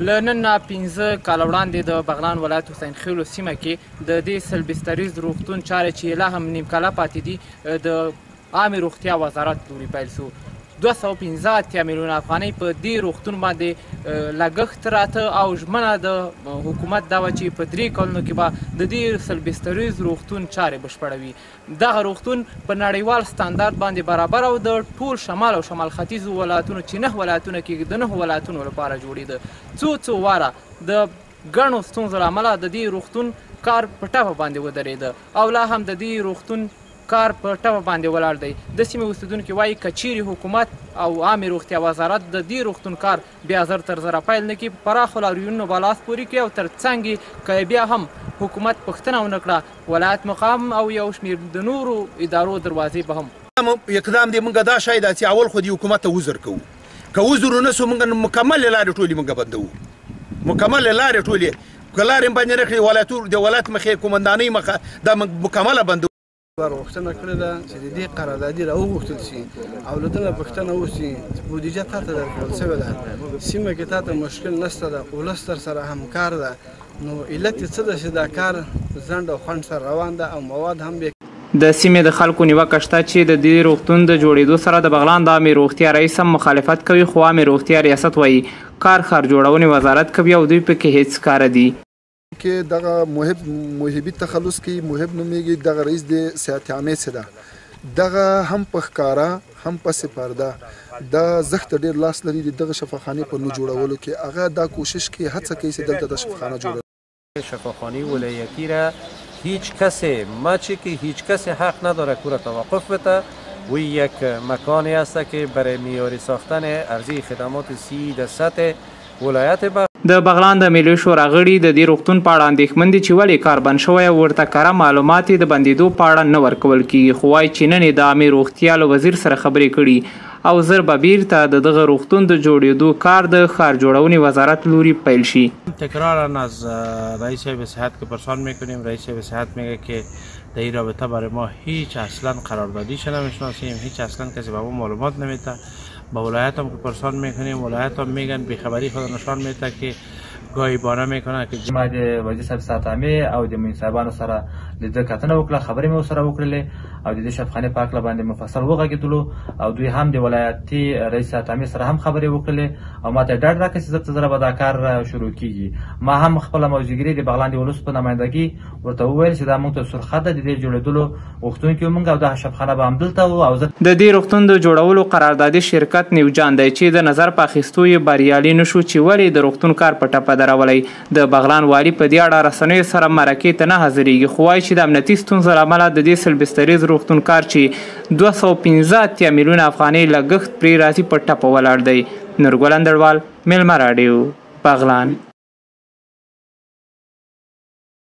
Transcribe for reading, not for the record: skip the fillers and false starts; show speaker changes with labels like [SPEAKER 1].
[SPEAKER 1] له نن نه 15 کاله وړاندې د بغلان ولایت حسین خیلو سیمه کې د دې سلبستریز روغتون چارې چې لا هم نیم کاله پاتې دي د عامې روغتیا وزارت لوري پیل سو 215 میلیونه افغانۍ په دې روغتون باندې لګښت راته او ژمنه د حکومت دا وه چې په 3 کلونو کې به د دې سلبستریز روغتون چارې بشپړوي. دغه روغتون په نړیوال ستاندارد باندې برابر او د ټول شمال او شمال ختیځو ولایتونو چې 9 ولایتونه کې د 9 ولایتونو لپاره جوړېده. څو واره د ګڼو ستونزو له امله د دې روغتون کار په ټپه باندې ودرېده او لا هم د دې روغتون کار په ټپه باندې ولاړ دی. د سیمې اوسېدونکي وایي که چیرې حکومت او عامې روغتیا وزارت د دې روغتون کار بیا زر تر زره پیل نه کړي، په پراخو لاریونونو به لاس پورې کړي او تر څنګ یې که بیا هم حکومت پوښتنه ونه کړه ولایت مقام او یو شمېر د نورو ادارو دروازې به هم
[SPEAKER 2] اقدام دی. موږ دا شاید چې اول خو د حکومت ته عذر کوو، که عذر ونه سو موږ مکمل لارې ټولې موږ بندوو، مکمل لارې ټولې که لارې باندې نه کړي د ولایت مخې قومندانۍ مخه دا مکمله بندوو.
[SPEAKER 3] غوښتنه کړې ده چې د دې قراردادي راوغوښتل شي او له ده نه پوښتنه وشي چې بودیجه تا ته درکړل شوې ده، سیمه کې تا ته مشکل نشته ده، ولس در سره همکار ده، نو علت یې څه ده چې دا کار ځنډ او خنډ سره روان ده او مواد هم
[SPEAKER 1] د سیمې د خلکو نیوکه شته چې د دې روغتون د جوړېدو سره د بغلان د عامې روغتیا رئیس هم مخالفت کوي، خو عامې روغتیا ریاست وایي کار ښار جوړونې وزارت کوي او دوی پکې هیڅ کاره دي.
[SPEAKER 4] کې دغه موهبي تخلص کې موهب نومیږي، دغه رئیس د صحت عامې څه ده، دغه هم په ښکاره هم پس پرده دا زښت ډېر لاس لري د دغه شفاخانې په نو جوړولو کې. هغه دا کوشش کوي هڅه کوي چې دلته د شفاخانه جوړه
[SPEAKER 5] شفاخانه ولایتی را هیچ کسی ماچی که هیچ کسی حق نداره که را توقف بده و یک مکانی است که برای معیاری ساختن ارزی خدمات سی در سطح ولایت
[SPEAKER 1] د بغلان د ملي شورا غړي د دې روغتون په اړه اندېښمن دي چې ولې کار بند شوی او ورته کره معلومات د بندېدو په اړه نه ورکول کېږي، خو وایي چې نن یې د عامې روغتیا له وزیر سره خبرې کړي او زر به بیرته د دغه روغتون د جوړېدو کار د ښار جوړونې وزارت لوري پیل شي.
[SPEAKER 6] تکرارا از رئیس صحت که پرسان میکنیم، رئیس صحت میگه که در این رابطه برای ما هیچ اصلا قراردادیش نمیشناسیم، هیچ اصلا کسی به ما معلومات نمیده. با ولایت هم که پرسان میکنیم ولایت هم میگن بیخبری خود نشان میده که گایبانه میکنه که
[SPEAKER 7] ما د وزیر صاحب صحت عامې او د معین صاحبانو سره لیده کتنه وکړه، خبرې مې ورسره وکړلې او د دې شفاخانې په هکله باندې مفصل وغږېدلو او دوی هم د ولایتي رئیس صحت عامې سره هم خبرې وکړلې او ما ته ډاډ راکړه چې زر تر زره به دا کار شروع کېږي. ما هم خپله موضوعګیري د بغلان د ولس په نمایندګي ورته وویل چې دا موږ ته سرخط ده، د دې جوړېدلو غوښتونکي موږ او دغه شفاخانه به همدلته وو. او
[SPEAKER 1] د دې روغتون د جوړولو قراردادي شرکت نیوجان دی چې د نظر په اخیستو یې بریالي نشو چې ولې د روغتون کار په ټپه درولی. د بغلان والي په دې اړه رسنیو سره مرکې ته نه حاضرېږي، خو وایي چې د امنیتي ستونزو له امله د دې سلبستریز روغتون کار چې 215 میلیونه افغانۍ لګښت پرې راځي په ټپه ولاړ دی. نورګل اندړوال، میلمه راډیو، بغلان.